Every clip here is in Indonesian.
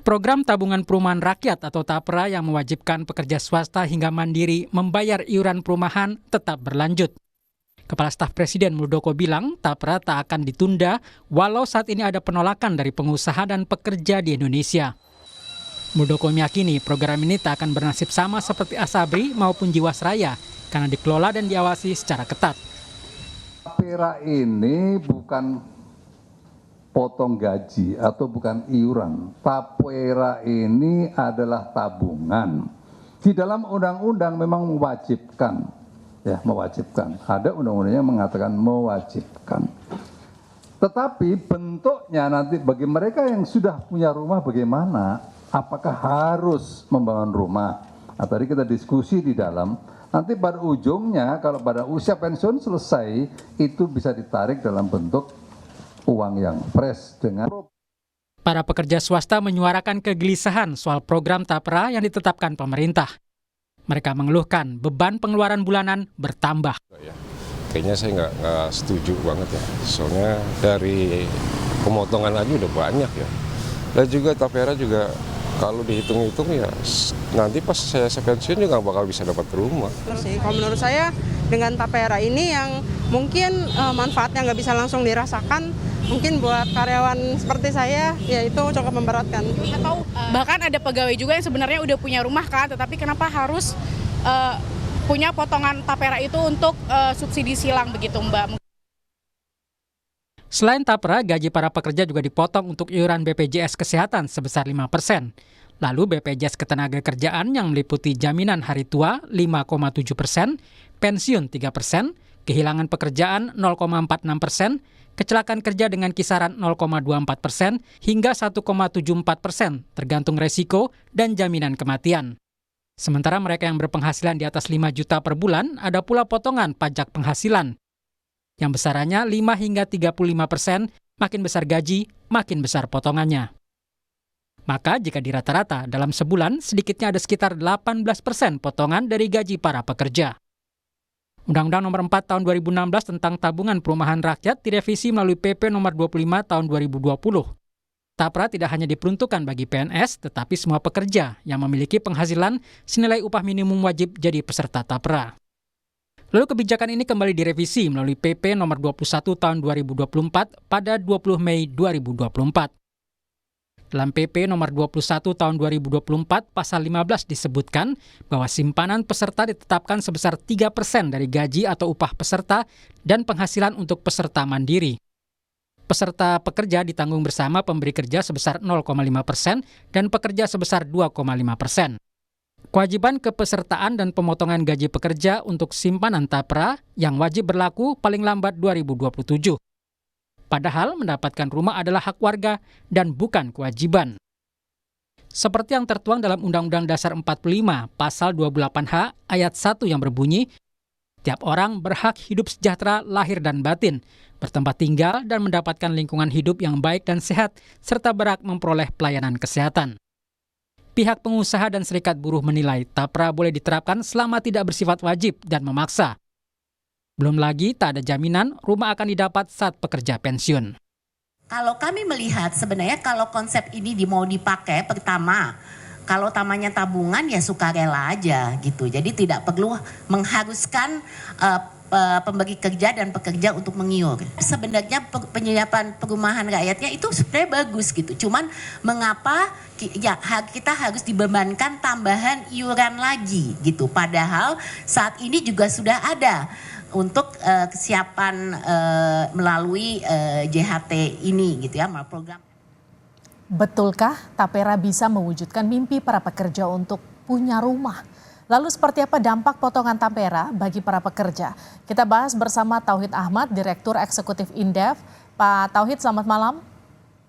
Program Tabungan Perumahan Rakyat atau TAPRA yang mewajibkan pekerja swasta hingga mandiri membayar iuran perumahan tetap berlanjut. Kepala Staf Presiden Muldoko bilang TAPRA tak akan ditunda walau saat ini ada penolakan dari pengusaha dan pekerja di Indonesia. Muldoko meyakini program ini tak akan bernasib sama seperti Asabri maupun Jiwasraya karena dikelola dan diawasi secara ketat. TAPRA ini bukan potong gaji atau bukan iuran. TAPRA ini adalah tabungan. Di dalam undang-undang memang mewajibkan, ya mewajibkan. Ada undang-undangnya mengatakan mewajibkan. Tetapi bentuknya nanti bagi mereka yang sudah punya rumah bagaimana? Apakah harus membangun rumah? Nah, tadi kita diskusi di dalam. Nanti pada ujungnya kalau pada usia pensiun selesai itu bisa ditarik dalam bentuk uang yang fresh dengan. Para pekerja swasta menyuarakan kegelisahan soal program TAPRA yang ditetapkan pemerintah. Mereka mengeluhkan beban pengeluaran bulanan bertambah. Kayaknya saya nggak setuju banget ya. Soalnya dari pemotongan aja udah banyak ya. Dan juga TAPRA juga kalau dihitung-hitung ya nanti pas saya pensiun juga nggak bakal bisa dapat rumah. Kalau menurut saya dengan TAPRA ini yang mungkin manfaatnya nggak bisa langsung dirasakan, mungkin buat karyawan seperti saya ya itu cukup memberatkan. Atau bahkan ada pegawai juga yang sebenarnya udah punya rumah kan, tetapi kenapa harus punya potongan TAPRA itu untuk subsidi silang begitu Mbak? Selain TAPRA, gaji para pekerja juga dipotong untuk iuran BPJS Kesehatan sebesar 5%. Lalu BPJS Ketenagakerjaan yang meliputi jaminan hari tua 5,7%, pensiun 3%, kehilangan pekerjaan 0,46%, kecelakaan kerja dengan kisaran 0,24% hingga 1,74% tergantung resiko dan jaminan kematian. Sementara mereka yang berpenghasilan di atas 5 juta per bulan ada pula potongan pajak penghasilan yang besarannya 5 hingga 35%, makin besar gaji, makin besar potongannya. Maka jika dirata-rata dalam sebulan sedikitnya ada sekitar 18% potongan dari gaji para pekerja. Undang-Undang Nomor 4 Tahun 2016 tentang Tabungan Perumahan Rakyat direvisi melalui PP Nomor 25 Tahun 2020. TAPRA tidak hanya diperuntukkan bagi PNS, tetapi semua pekerja yang memiliki penghasilan senilai upah minimum wajib jadi peserta TAPRA. Lalu kebijakan ini kembali direvisi melalui PP Nomor 21 Tahun 2024 pada 20 Mei 2024. Dalam PP Nomor 21 Tahun 2024 Pasal 15 disebutkan bahwa simpanan peserta ditetapkan sebesar 3% dari gaji atau upah peserta dan penghasilan untuk peserta mandiri. Peserta pekerja ditanggung bersama pemberi kerja sebesar 0,5% dan pekerja sebesar 2,5%. Kewajiban kepesertaan dan pemotongan gaji pekerja untuk simpanan TAPRA yang wajib berlaku paling lambat 2027. Padahal mendapatkan rumah adalah hak warga dan bukan kewajiban. Seperti yang tertuang dalam Undang-Undang Dasar 45 Pasal 28H Ayat 1 yang berbunyi, tiap orang berhak hidup sejahtera lahir dan batin, bertempat tinggal dan mendapatkan lingkungan hidup yang baik dan sehat, serta berhak memperoleh pelayanan kesehatan. Pihak pengusaha dan serikat buruh menilai TAPRA boleh diterapkan selama tidak bersifat wajib dan memaksa. Belum lagi tak ada jaminan rumah akan didapat saat pekerja pensiun. Kalau kami melihat sebenarnya kalau konsep ini mau dipakai pertama, kalau tamanya tabungan ya sukarela aja gitu. Jadi tidak perlu mengharuskan pemberi kerja dan pekerja untuk mengiur. Sebenarnya penyiapan perumahan rakyatnya itu sebenarnya bagus gitu. Cuman mengapa ya kita harus dibebankan tambahan iuran lagi gitu. Padahal saat ini juga sudah ada untuk kesiapan melalui JHT ini gitu ya, program. Betulkah TAPRA bisa mewujudkan mimpi para pekerja untuk punya rumah? Lalu seperti apa dampak potongan TAPRA bagi para pekerja? Kita bahas bersama Tauhid Ahmad, Direktur Eksekutif Indef. Pak Tauhid, selamat malam.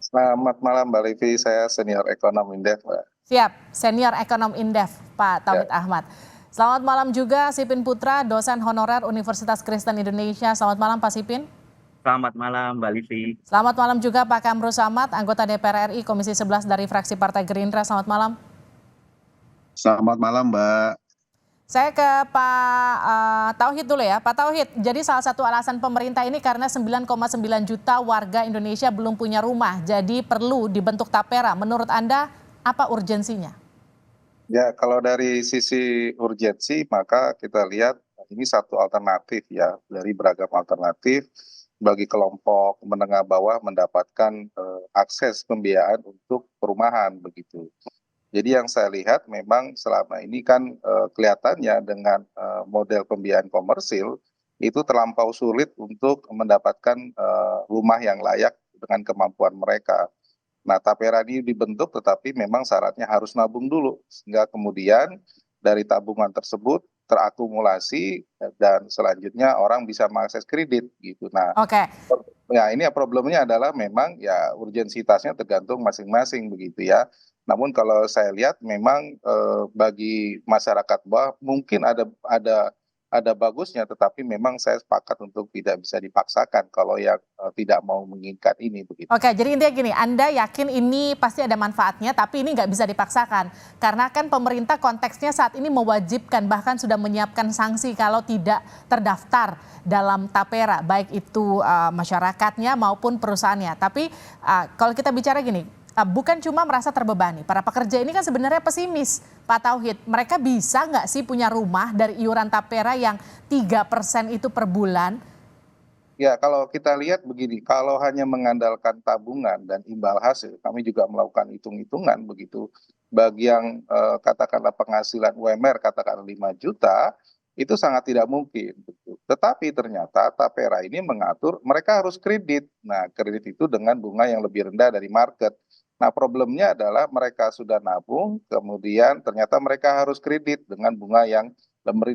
Selamat malam Mbak Livi, saya senior ekonom Indef, Mbak. Siap, senior ekonom Indef, Pak Tauhid Ahmad. Selamat malam juga Sipin Putra, dosen honorer Universitas Kristen Indonesia. Selamat malam Pak Sipin. Selamat malam Mbak Livi. Selamat malam juga Pak Kamru Samad, anggota DPR RI Komisi 11 dari fraksi Partai Gerindra. Selamat malam. Selamat malam Mbak. Saya ke Pak Tauhid dulu ya. Pak Tauhid, jadi salah satu alasan pemerintah ini karena 9,9 juta warga Indonesia belum punya rumah. Jadi perlu dibentuk TAPRA. Menurut Anda Apa urgensinya? Ya, kalau dari sisi urgensi, maka kita lihat ini satu alternatif ya, dari beragam alternatif bagi kelompok menengah bawah mendapatkan akses pembiayaan untuk perumahan begitu. Jadi yang saya lihat memang selama ini kan kelihatannya dengan model pembiayaan komersil itu terlampau sulit untuk mendapatkan rumah yang layak dengan kemampuan mereka. Nah, tapera ini dibentuk tetapi memang syaratnya harus nabung dulu sehingga kemudian dari tabungan tersebut terakumulasi dan selanjutnya orang bisa mengakses kredit gitu. Nah, Oke. ya ini ya problemnya adalah memang ya urgensitasnya tergantung masing-masing begitu ya. Namun kalau saya lihat memang bagi masyarakat bawah mungkin ada bagusnya, tetapi memang saya sepakat untuk tidak bisa dipaksakan kalau yang tidak mau menginginkan ini begitu. Oke, jadi intinya gini, Anda yakin ini pasti ada manfaatnya, tapi ini nggak bisa dipaksakan. Karena kan pemerintah konteksnya saat ini mewajibkan, bahkan sudah menyiapkan sanksi kalau tidak terdaftar dalam tapera, baik itu masyarakatnya maupun perusahaannya. Tapi kalau kita bicara gini, bukan cuma merasa terbebani, para pekerja ini kan sebenarnya pesimis, Pak Tauhid. Mereka bisa nggak sih punya rumah dari iuran tapera yang 3% itu per bulan? Ya, kalau kita lihat begini, kalau hanya mengandalkan tabungan dan imbal hasil, kami juga melakukan hitung-hitungan begitu. Bagi yang katakanlah penghasilan UMR katakanlah 5 juta, itu sangat tidak mungkin. Begitu. Tetapi ternyata tapera ini mengatur mereka harus kredit. Nah, kredit itu dengan bunga yang lebih rendah dari market. Nah, problemnya adalah mereka sudah nabung, kemudian ternyata mereka harus kredit dengan bunga yang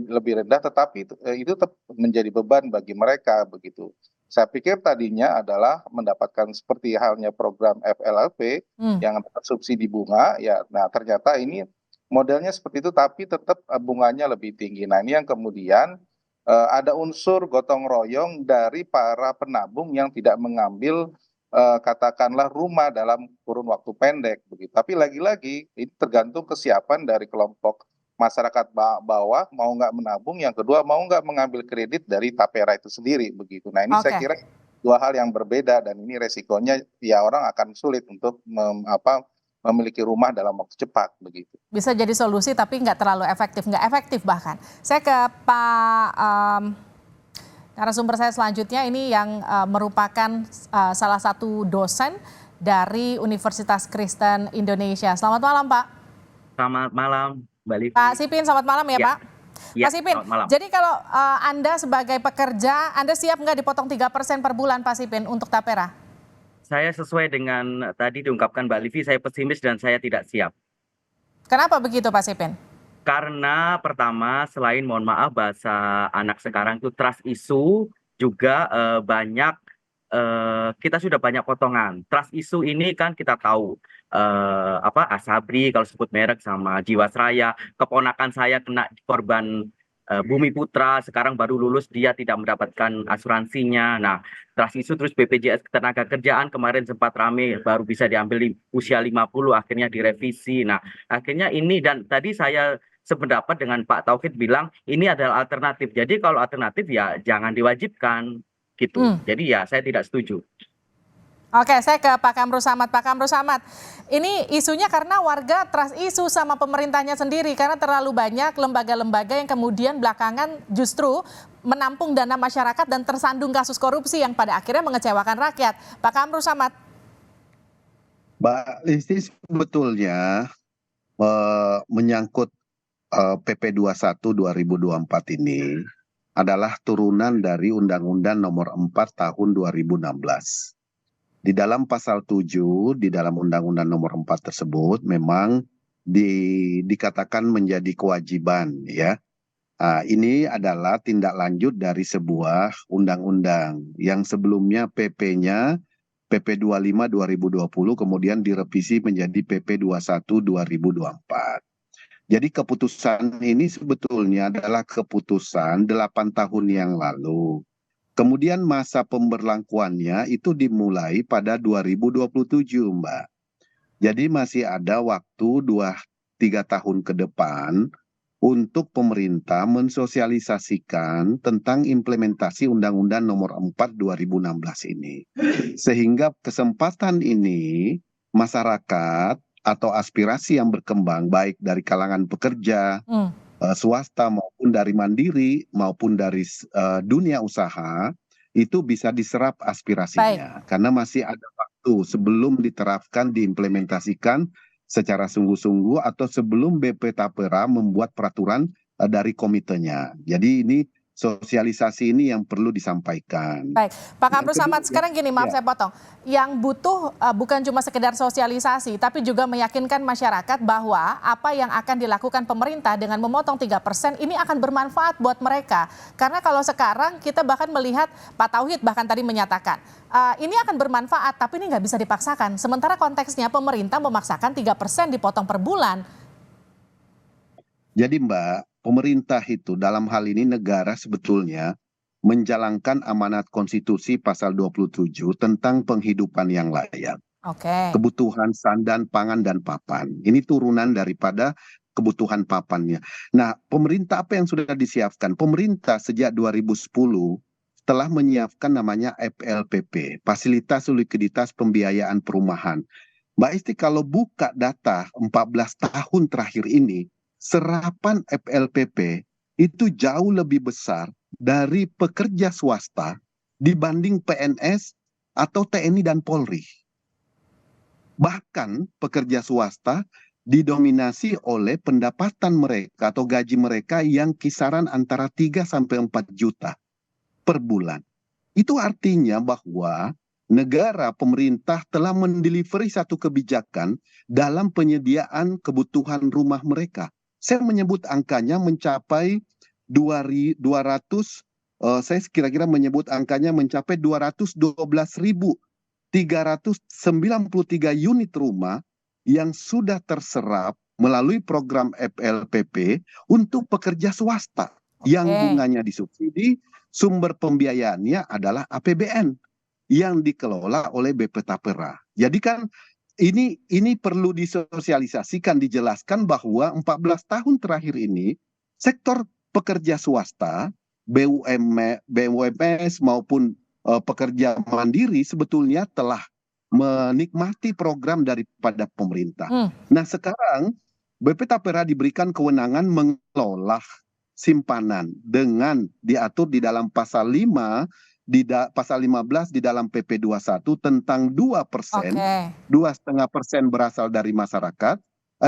lebih rendah, tetapi itu tetap menjadi beban bagi mereka begitu. Saya pikir tadinya adalah mendapatkan seperti halnya program FLLP yang subsidi bunga, ya. Nah ternyata ini modelnya seperti itu, tapi tetap bunganya lebih tinggi. Nah ini yang kemudian ada unsur gotong royong dari para penabung yang tidak mengambil katakanlah rumah dalam kurun waktu pendek begitu. Tapi lagi-lagi ini tergantung kesiapan dari kelompok masyarakat bawah mau nggak menabung, yang kedua mau nggak mengambil kredit dari tapera itu sendiri begitu. Nah ini saya kira dua hal yang berbeda dan ini resikonya ya orang akan sulit untuk memiliki rumah dalam waktu cepat begitu. Bisa jadi solusi tapi nggak terlalu efektif, nggak efektif bahkan. Saya ke Pak narasumber saya selanjutnya ini yang merupakan salah satu dosen dari Universitas Kristen Indonesia. Selamat malam Pak. Selamat malam, Mbak Livi. Pak Sipin, selamat malam ya Pak. Ya, Pak Sipin, jadi kalau Anda sebagai pekerja, Anda siap nggak dipotong 3% per bulan Pak Sipin untuk tapera? Saya sesuai dengan tadi diungkapkan Mbak Livi, saya pesimis dan saya tidak siap. Kenapa begitu Pak Sipin? Karena pertama, selain mohon maaf bahasa anak sekarang itu trust issue, juga banyak kita sudah banyak potongan. Trust issue ini kan kita tahu Asabri kalau sebut merek sama Jiwasraya, keponakan saya kena korban Bumi Putra, sekarang baru lulus dia tidak mendapatkan asuransinya. Nah, trust issue terus BPJS Ketenagakerjaan kemarin sempat rame baru bisa diambil di usia 50 akhirnya direvisi. Nah, akhirnya ini dan tadi saya sependapat dengan Pak Tauhid bilang ini adalah alternatif. Jadi kalau alternatif ya jangan diwajibkan. Gitu. Jadi ya saya tidak setuju. Oke, saya ke Pak Kamru Samad. Pak Kamru Samad, ini isunya karena warga trust issue sama pemerintahnya sendiri karena terlalu banyak lembaga-lembaga yang kemudian belakangan justru menampung dana masyarakat dan tersandung kasus korupsi yang pada akhirnya mengecewakan rakyat. Pak Kamru Samad. Mbak Listi, sebetulnya menyangkut PP 21 2024 ini adalah turunan dari Undang-Undang Nomor 4 Tahun 2016. Di dalam pasal 7 di dalam Undang-Undang Nomor 4 tersebut memang dikatakan menjadi kewajiban ya. Ini adalah tindak lanjut dari sebuah undang-undang yang sebelumnya PP-nya PP 25 2020 kemudian direvisi menjadi PP 21 2024. Jadi keputusan ini sebetulnya adalah keputusan 8 tahun yang lalu. Kemudian masa pemberlakuannya itu dimulai pada 2027, Mbak. Jadi masih ada waktu 2-3 tahun ke depan untuk pemerintah mensosialisasikan tentang implementasi Undang-Undang Nomor 4 2016 ini. Sehingga kesempatan ini masyarakat atau aspirasi yang berkembang baik dari kalangan pekerja, swasta maupun dari mandiri maupun dari dunia usaha itu bisa diserap aspirasinya karena masih ada waktu sebelum diterapkan diimplementasikan secara sungguh-sungguh atau sebelum BP Tapera membuat peraturan dari komitenya. Jadi ini sosialisasi ini yang perlu disampaikan. Baik, Pak Kamrus Samad, sekarang gini, maaf saya potong. Yang butuh bukan cuma sekedar sosialisasi, tapi juga meyakinkan masyarakat bahwa apa yang akan dilakukan pemerintah dengan memotong 3% ini akan bermanfaat buat mereka. Karena kalau sekarang kita bahkan melihat Pak Tauhid bahkan tadi menyatakan, ini akan bermanfaat tapi ini nggak bisa dipaksakan. Sementara konteksnya pemerintah memaksakan 3% dipotong per bulan. Jadi Mbak, pemerintah itu dalam hal ini negara sebetulnya menjalankan amanat konstitusi pasal 27 tentang penghidupan yang layak. Kebutuhan sandan, pangan, dan papan. Ini turunan daripada kebutuhan papannya. Nah, pemerintah apa yang sudah disiapkan? Pemerintah sejak 2010 telah menyiapkan namanya FLPP, Fasilitas Likuiditas Pembiayaan Perumahan. Mbak Isti, kalau buka data 14 tahun terakhir ini, serapan FLPP itu jauh lebih besar dari pekerja swasta dibanding PNS atau TNI dan Polri. Bahkan pekerja swasta didominasi oleh pendapatan mereka atau gaji mereka yang kisaran antara 3 sampai 4 juta per bulan. Itu artinya bahwa negara, pemerintah telah mendelivery satu kebijakan dalam penyediaan kebutuhan rumah mereka. Saya menyebut angkanya mencapai 200, saya kira-kira menyebut angkanya mencapai 212.393 unit rumah yang sudah terserap melalui program FLPP untuk pekerja swasta. Yang bunganya disubsidi, sumber pembiayaannya adalah APBN yang dikelola oleh BP Tapera. Jadi kan ini perlu disosialisasikan, dijelaskan bahwa 14 tahun terakhir ini sektor pekerja swasta, BUMS maupun pekerja mandiri sebetulnya telah menikmati program daripada pemerintah. Nah, sekarang BP Tapera diberikan kewenangan mengelola simpanan dengan diatur di dalam pasal 5 pasal 15 di dalam PP 21 tentang 2%, 2,5% berasal dari masyarakat,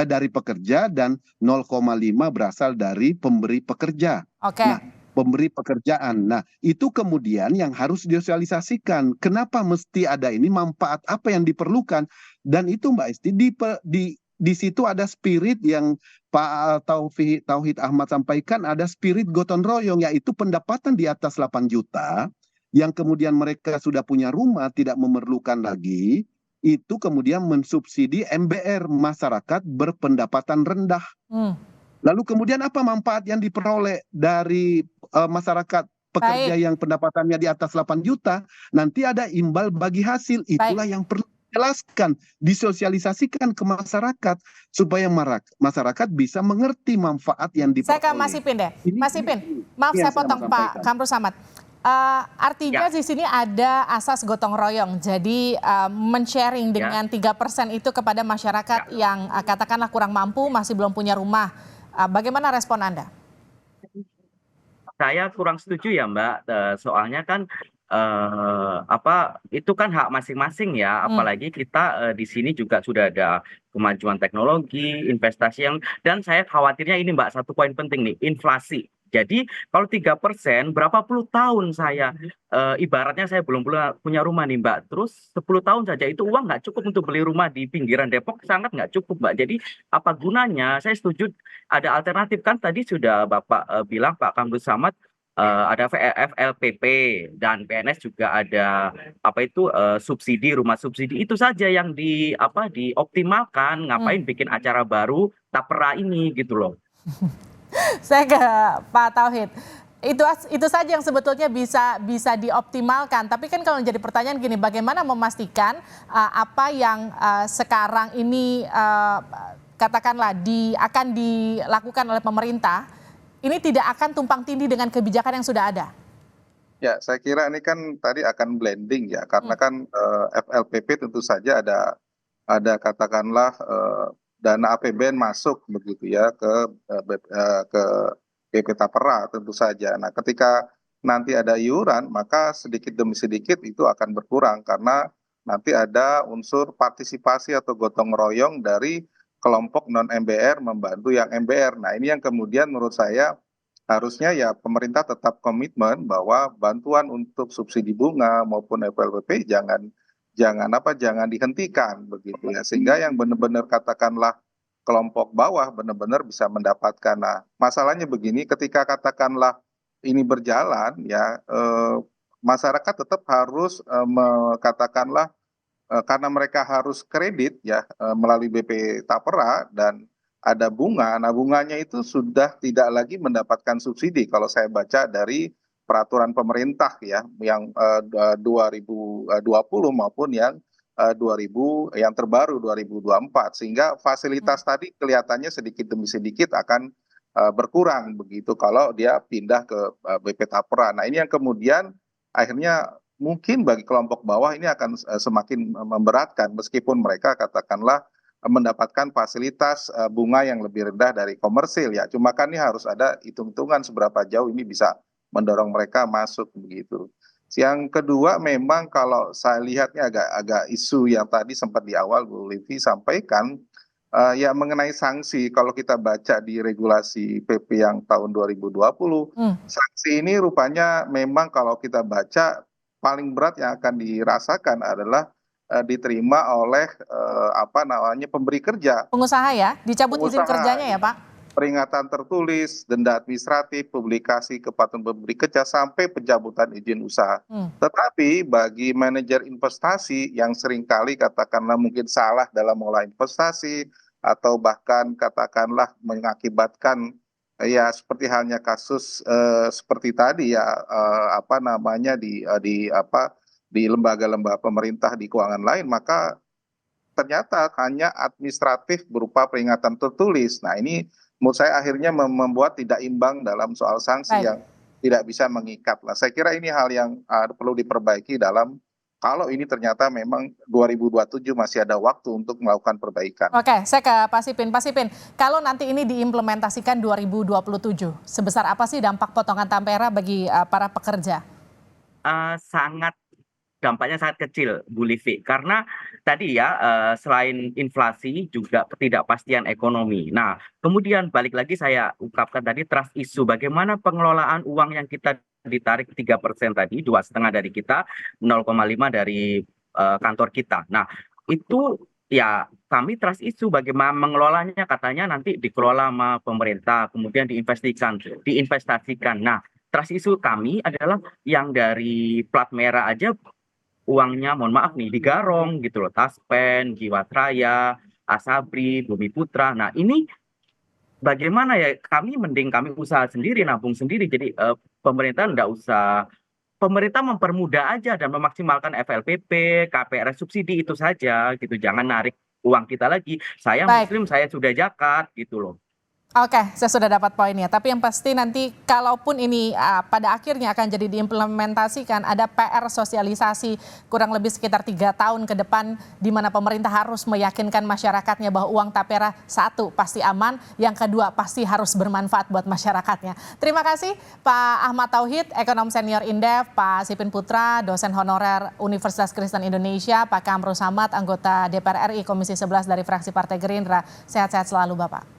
dari pekerja, dan 0,5 berasal dari pemberi pekerja. Nah, pemberi pekerjaan. Nah, itu kemudian yang harus disosialisasikan. Kenapa mesti ada ini, manfaat apa yang diperlukan? Dan itu Mbak Isti, di situ ada spirit yang Pak Tauhid Ahmad sampaikan, ada spirit gotong royong, yaitu pendapatan di atas 8 juta, yang kemudian mereka sudah punya rumah, tidak memerlukan lagi, itu kemudian mensubsidi MBR, masyarakat berpendapatan rendah. Lalu kemudian apa manfaat yang diperoleh dari masyarakat pekerja yang pendapatannya di atas 8 juta? Nanti ada imbal bagi hasil, itulah yang perlu dijelaskan, disosialisasikan ke masyarakat, supaya masyarakat bisa mengerti manfaat yang diperoleh. Saya ke Mas Ipin deh. Mas Ipin, maaf saya potong Pak Kamrus Samad. Artinya di sini ada asas gotong royong, jadi men-sharing dengan 3% itu kepada masyarakat yang katakanlah kurang mampu, masih belum punya rumah. Bagaimana respon Anda? Saya kurang setuju ya Mbak, soalnya kan itu kan hak masing-masing ya, apalagi kita di sini juga sudah ada kemajuan teknologi, investasi dan saya khawatirnya ini Mbak, satu poin penting nih, inflasi. Jadi kalau 3% berapa puluh tahun saya ibaratnya saya belum punya rumah nih Mbak, terus 10 tahun saja itu uang nggak cukup untuk beli rumah di pinggiran Depok, sangat nggak cukup Mbak. Jadi apa gunanya? Saya setuju ada alternatif, kan tadi sudah Bapak bilang Pak Kamrus Samad, ada FLPP dan PNS juga ada subsidi, rumah subsidi, itu saja yang dioptimalkan. Ngapain bikin acara baru Tapera ini gitu loh. Saya ke Pak Tauhid. Itu saja yang sebetulnya bisa dioptimalkan. Tapi kan kalau jadi pertanyaan gini, bagaimana memastikan apa yang sekarang ini katakanlah akan dilakukan oleh pemerintah ini tidak akan tumpang tindih dengan kebijakan yang sudah ada? Ya, saya kira ini kan tadi akan blending ya, karena kan FLPP tentu saja ada ada katakanlah dana APBN masuk begitu ya ke BP Tapera tentu saja. Nah, ketika nanti ada iuran, maka sedikit demi sedikit itu akan berkurang karena nanti ada unsur partisipasi atau gotong royong dari kelompok non-MBR membantu yang MBR. Nah, ini yang kemudian menurut saya harusnya ya pemerintah tetap komitmen bahwa bantuan untuk subsidi bunga maupun FLPP jangan dihentikan begitu ya, sehingga yang benar-benar katakanlah kelompok bawah benar-benar bisa mendapatkan. Nah, masalahnya begini, ketika katakanlah ini berjalan ya, masyarakat tetap harus katakanlah karena mereka harus kredit ya melalui BP Tapera dan ada bunga. Nah, bunganya itu sudah tidak lagi mendapatkan subsidi kalau saya baca dari peraturan pemerintah ya yang 2020 maupun yang 2000 yang terbaru 2024, sehingga fasilitas tadi kelihatannya sedikit demi sedikit akan berkurang begitu kalau dia pindah ke BP Tapera. Nah, ini yang kemudian akhirnya mungkin bagi kelompok bawah ini akan semakin memberatkan meskipun mereka katakanlah mendapatkan fasilitas bunga yang lebih rendah dari komersil ya. Cuma kan ini harus ada hitung-hitungan seberapa jauh ini bisa mendorong mereka masuk begitu. Yang kedua memang kalau saya lihatnya agak isu yang tadi sempat di awal Bu Livi sampaikan ya mengenai sanksi. Kalau kita baca di regulasi PP yang tahun 2020, sanksi ini rupanya memang kalau kita baca paling berat yang akan dirasakan adalah diterima oleh pemberi kerja. Pengusaha ya, dicabut izin kerjanya ya Pak? Peringatan tertulis, denda administratif, publikasi kepatuhan pemberi kerja sampai pencabutan izin usaha. Tetapi bagi manajer investasi yang seringkali katakanlah mungkin salah dalam mengelola investasi atau bahkan katakanlah mengakibatkan ya seperti halnya kasus seperti tadi ya di lembaga-lembaga pemerintah di keuangan lain, maka ternyata hanya administratif berupa peringatan tertulis. Nah, ini menurut saya akhirnya membuat tidak imbang dalam soal sanksi yang tidak bisa mengikat. Nah, saya kira ini hal yang perlu diperbaiki dalam kalau ini ternyata memang 2027 masih ada waktu untuk melakukan perbaikan. Oke, saya ke Pak Sipin. Pak Sipin, kalau nanti ini diimplementasikan 2027, sebesar apa sih dampak potongan Tapera bagi para pekerja? Dampaknya sangat kecil, Bu Livi, karena tadi ya selain inflasi juga ketidakpastian ekonomi. Nah, kemudian balik lagi saya ungkapkan tadi trust issue, bagaimana pengelolaan uang yang kita ditarik 3% tadi, 2,5 dari kita, 0,5 dari kantor kita. Nah, itu ya kami trust issue bagaimana mengelolanya, katanya nanti dikelola sama pemerintah, kemudian diinvestasikan. Nah, trust issue kami adalah yang dari plat merah aja uangnya mohon maaf nih digarong gitu loh, Taspen, Jiwasraya, Asabri, Bumi Putra. Nah, ini bagaimana ya, kami usaha sendiri, nabung sendiri. Jadi pemerintah mempermudah aja dan memaksimalkan FLPP, KPRS subsidi itu saja gitu. Jangan narik uang kita lagi. Saya Muslim, saya sudah zakat gitu loh. Oke, saya sudah dapat poinnya. Tapi yang pasti nanti kalaupun ini pada akhirnya akan jadi diimplementasikan, ada PR sosialisasi kurang lebih sekitar 3 tahun ke depan di mana pemerintah harus meyakinkan masyarakatnya bahwa uang Tapera satu pasti aman, yang kedua pasti harus bermanfaat buat masyarakatnya. Terima kasih Pak Ahmad Tauhid, ekonom senior Indef, Pak Sipin Putra, dosen honorer Universitas Kristen Indonesia, Pak Kamru Samad, anggota DPR RI Komisi 11 dari fraksi Partai Gerindra. Sehat-sehat selalu Bapak.